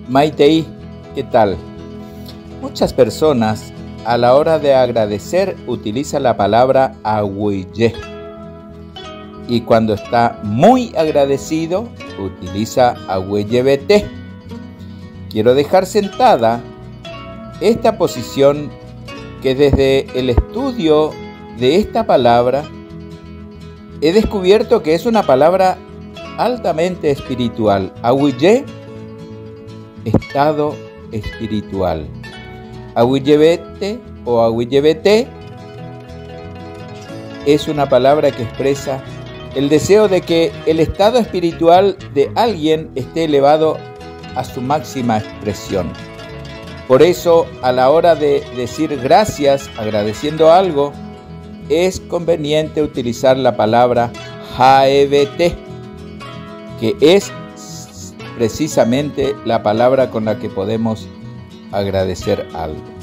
Maitei, ¿qué tal? Muchas personas a la hora de agradecer utilizan la palabra agüille. Y cuando está muy agradecido, utiliza agüillebete. Quiero dejar sentada esta posición que desde el estudio de esta palabra he descubierto que es una palabra altamente espiritual. Agüille, estado espiritual. Agüillebete o agüillebete es una palabra que expresa el deseo de que el estado espiritual de alguien esté elevado a su máxima expresión. Por eso, a la hora de decir gracias, agradeciendo algo, es conveniente utilizar la palabra jaebete, que es precisamente la palabra con la que podemos agradecer algo.